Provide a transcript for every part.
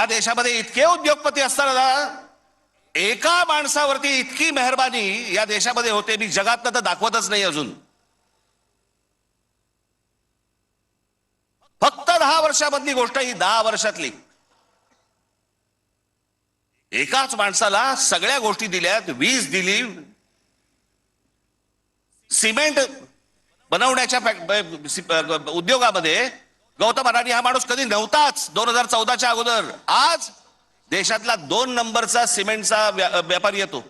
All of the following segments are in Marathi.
देशामध्ये इतके उद्योगपती असताना एका माणसावरती इतकी मेहरबानी या देशामध्ये होते मी जगात तर दाखवतच नाही अजून. फक्त 10 वर्षामधली गोष्ट ही 10 वर्षातली. एकाच माणसाला सगळ्या गोष्टी दिल्यात. वीज दिली, सिमेंट बनवण्याच्या उद्योगामध्ये गौतम अडाणी हा माणूस कधी नव्हताच 2014च्या अगोदर. आज देशातला 2 नंबरचा सिमेंटचा व्यापारी येतो.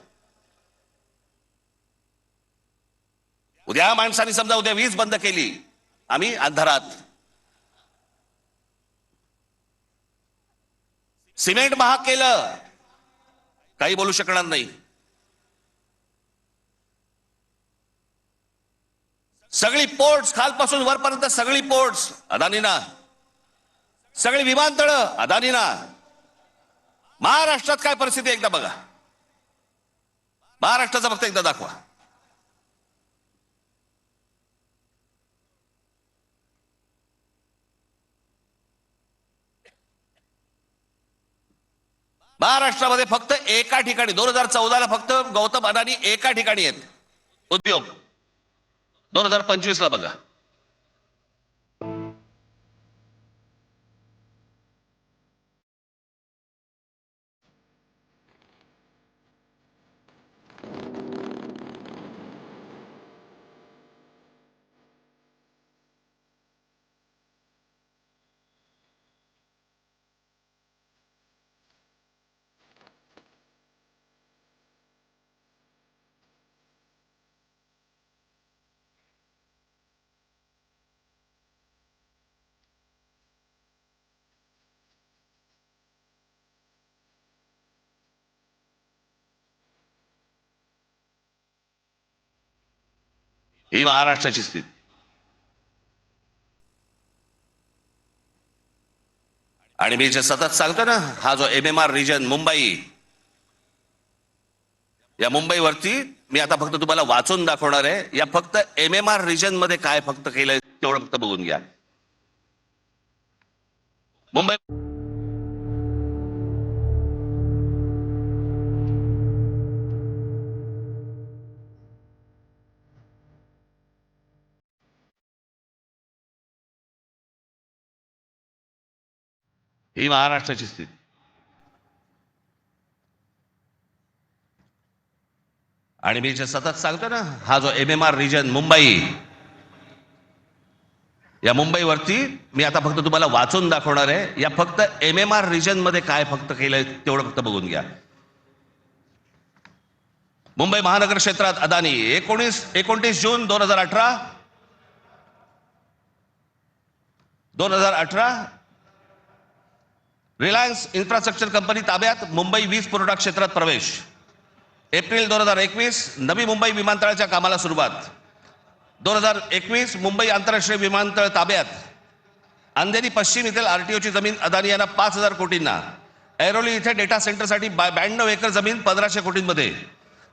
उद्या माणसाने समजा उद्या वीज बंद केली, आम्ही अंधारात. सिमेंट महाग केलं, काही बोलू शकणार नाही. सगळी पोर्ट्स खालपासून वरपर्यंत सगळी पोर्ट्स अदानीना, सगळी विमानतळ अदानीना. महाराष्ट्रात काय परिस्थिती एकदा बघा, महाराष्ट्राचं फक्त एकदा दाखवा. महाराष्ट्रामध्ये फक्त एका ठिकाणी 2014ला फक्त गौतम अडाणी एका ठिकाणी आहेत उद्योग. 2025ला बघा. ही महाराष्ट्राची स्थिती. आणि मी जे सतत सांगतो ना, हा जो MMR रिजन मुंबई, या मुंबईवरती मी आता फक्त तुम्हाला वाचून दाखवणार आहे. या फक्त MMR रिजन मध्ये काय फक्त केलंय तेवढं फक्त बघून घ्या. मुंबई ही महाराष्ट्राची स्थिती. आणि मी जे सतत सांगतो ना, हा जो MMR रिजन मुंबई, या मुंबईवरती मी आता फक्त तुम्हाला वाचून दाखवणार आहे. या फक्त MMR रिजन मध्ये काय फक्त केलंय तेवढं फक्त बघून घ्या. मुंबई महानगर क्षेत्रात अदानी 29 जून 2018 रिलायन्स इन्फ्रास्ट्रक्चर कंपनी ताब्यात मुंबई वीज पुरवठा क्षेत्रात प्रवेश. एप्रिल 2021 नवी मुंबई विमानतळाच्या कामाला सुरुवात. 2021 मुंबई आंतरराष्ट्रीय विमानतळ ताब्यात. अंधेरी पश्चिम येथील RTOची जमीन अदानी यांना 5,000 कोटींना. ऐरोली इथे डेटा सेंटरसाठी 92 एकर जमीन 1,500 कोटींमध्ये.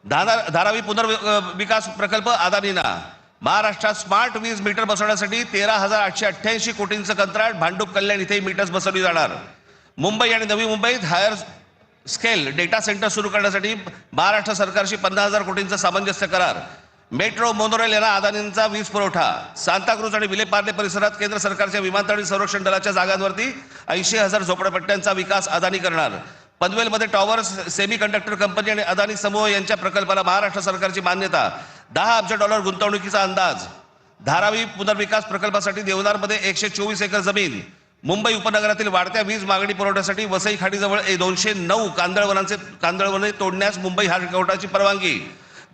धारावी पुनर्विकास प्रकल्प अदानींना. महाराष्ट्रात स्मार्ट वीज मीटर बसवण्यासाठी 13,888 कोटींचं कंत्राट. भांडूप कल्याण इथे मीटर्स बसवली जाणार. मुंबई आणि नवी मुंबईत हायर स्केल डेटा सेंटर सुरू करण्यासाठी महाराष्ट्र सरकारशी 50,000 कोटींचा सामंजस्य करार. मेट्रो मोनोरेल यांना अदानींचा वीज पुरवठा. सांताक्रूज आणि विलेपार्ले परिसरात केंद्र सरकारच्या विमानतळ संरक्षण दलाच्या जागांवरती 80,000 झोपडपट्ट्यांचा विकास अदानी करणार. पनवेलमध्ये टॉवर्स सेमी कंडक्टर कंपनी आणि अदानी समूह यांच्या प्रकल्पाला महाराष्ट्र सरकारची मान्यता. $10 अब्ज गुंतवणुकीचा अंदाज. धारावी पुनर्विकास प्रकल्पासाठी देवनारमध्ये 124 एकर जमीन. मुंबई उपनगरातील वाढत्या वीज मागणी पुरवठ्यासाठी वसई खाडीजवळ 209 कांदळवने तोडण्यास मुंबई हायकोर्टाची परवानगी.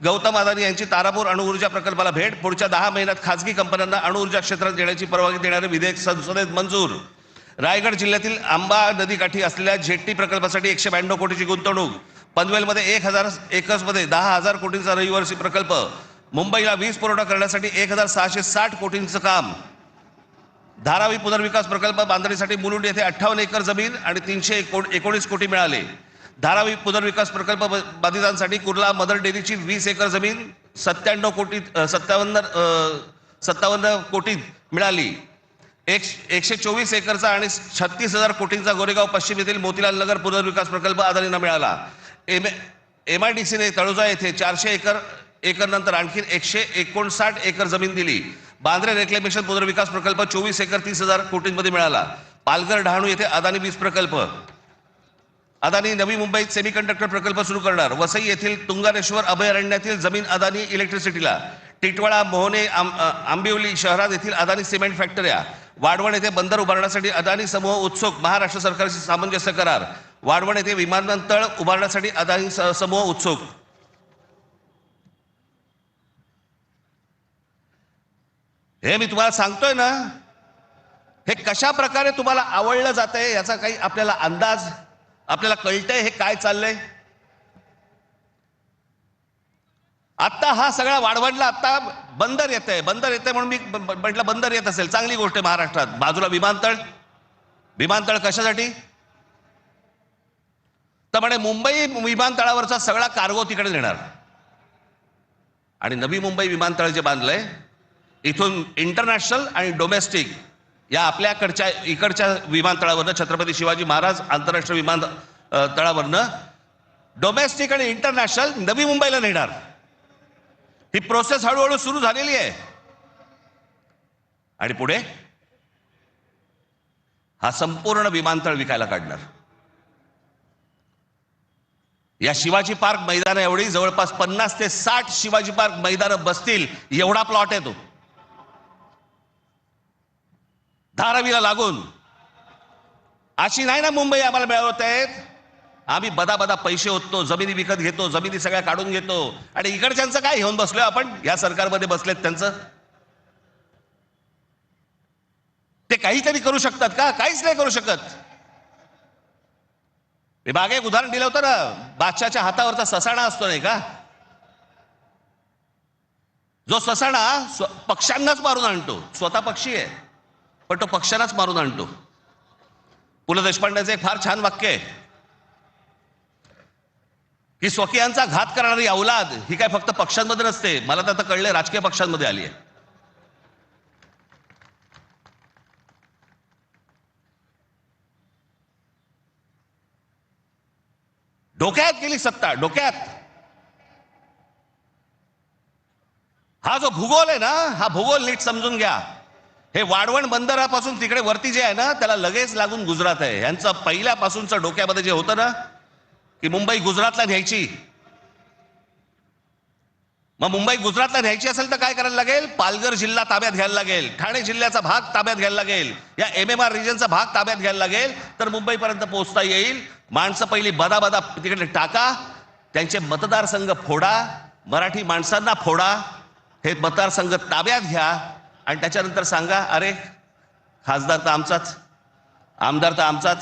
गौतम अदानी यांची तारापूर अणुऊर्जा प्रकल्पाला भेट. पुढच्या 10 महिन्यात खासगी कंपन्यांना अणुऊर्जा क्षेत्रात येण्याची परवानगी देणारे विधेयक संसदेत मंजूर. रायगड जिल्ह्यातील आंबा नदीकाठी असलेल्या जेट्टी प्रकल्पासाठी 192 कोटीची गुंतवणूक. पनवेलमध्ये 1,000 एकर्समध्ये 10,000 कोटींचा रहिवासी प्रकल्प. मुंबईला वीज पुरवठा करण्यासाठी 1,660 कोटींचं काम. धारावी पुनर्विकास प्रकल्प बांधणीसाठी मुलुंड येथे 58 एकर जमीन आणि 319 कोटी मिळाले. धारावी पुनर्विकास प्रकल्प बाधितांसाठी कुर्ला मदर डेअरीची 20 एकर जमीन 57 कोटी मिळाली. 124 एकरचा आणि 36,000 कोटींचा गोरेगाव पश्चिम येथील मोतीलाल नगर पुनर्विकास प्रकल्प अदानींना मिळाला. MIDCने तळोजा येथे 400 एकर नंतर आणखी 159 एकर जमीन दिली. बांद्रे रेक्लेमेशन पुनर्विकास प्रकल्प 24 एकर 30,000 कोटींमध्ये मिळाला. पालघर डहाणू येथे अदानी वीज प्रकल्प. अदानी नवी मुंबईत सेमीकंडक्टर प्रकल्प सुरू करणार. वसई येथील तुंगारेश्वर अभयारण्यातील जमीन अदानी इलेक्ट्रिसिटीला. टिटवाळा मोहने आंबिवली शहरात येथील अदानी सिमेंट फॅक्टऱ्या. वाढवण येथे बंदर उभारण्यासाठी अदानी समूह उत्सुक. महाराष्ट्र सरकारशी सामंजस्य करार. वाढवण येथे विमानतळ उभारण्यासाठी अदानी समूह उत्सुक. हे मी तुम्हाला सांगतोय ना, हे कशा प्रकारे तुम्हाला आवडलं जातंय याचा काही आपल्याला अंदाज, आपल्याला कळतंय हे काय चाललंय. आता हा सगळा वाढवणला आता बंदर येतंय म्हणून मी म्हटलं बंदर येत असेल चांगली गोष्ट आहे. महाराष्ट्रात बाजूला विमानतळ कशासाठी तर म्हणे मुंबई विमानतळावरचा सगळा कार्गो तिकडे नेणार. आणि नवी मुंबई विमानतळ जे बांधलंय इथून इंटरनॅशनल आणि डोमेस्टिक या आपल्याकडच्या इकडच्या विमानतळावरनं छत्रपती शिवाजी महाराज आंतरराष्ट्रीय विमानतळावरनं डोमेस्टिक आणि इंटरनॅशनल नवी मुंबईला नेणार. ही प्रोसेस हळूहळू सुरू झालेली आहे. आणि पुढे हा संपूर्ण विमानतळ विकायला काढणार. या शिवाजी पार्क मैदान एवढी जवळपास 50 ते 60 शिवाजी पार्क मैदान बसतील एवढा प्लॉट आहे तो. धारावीला लागून. अशी नाही ना मुंबई आम्हाला मिळवत आहेत. आम्ही बदा पैसे होतो, जमिनी विकत घेतो, जमिनी सगळ्या काढून घेतो. आणि इकडच्यांचं काय घेऊन बसलोय आपण, या सरकारमध्ये बसलेत त्यांचं. ते काहीतरी करू शकतात का? काहीच नाही करू शकत. मी मागे एक उदाहरण दिलं होतं ना, बादशाच्या हातावरचा ससाणा असतो नाही का, जो ससाणा पक्ष्यांनाच मारून आणतो. स्वतः पक्षी आहे पण तो पक्ष्यांनाच मारून आणतो. पु ल देशपांडेचं एक फार छान वाक्य आहे की स्वकीयांचा घात करणारी औलाद ही काय फक्त पक्षांमध्ये नसते. मला तर आता कळले राजकीय पक्षांमध्ये आली आहे. डोक्यात गेली सत्ता, डोक्यात. हा जो भूगोल आहे ना, हा भूगोल नीट समजून घ्या. हे वाढवण बंदरापासून तिकडे वरती जे आहे ना त्याला लगेच लागून गुजरात आहे. यांचं पहिल्यापासूनचं डोक्यामध्ये जे होतं ना की मुंबई गुजरातला न्यायची. मग मुंबई गुजरातला न्यायची असेल तर काय करायला लागेल? पालघर जिल्हा ताब्यात घ्यायला लागेल, ठाणे जिल्ह्याचा भाग ताब्यात घ्यायला लागेल, या MMR रिजनचा भाग ताब्यात घ्यायला लागेल, तर मुंबईपर्यंत पोहोचता येईल. माणसं पहिली बदा तिकडे टाका, त्यांचे मतदारसंघ फोडा, मराठी माणसांना फोडा, हे मतदारसंघ ताब्यात घ्या आणि त्याच्यानंतर सांगा अरे खासदार तर आमचाच, आमदार तर आमचाच.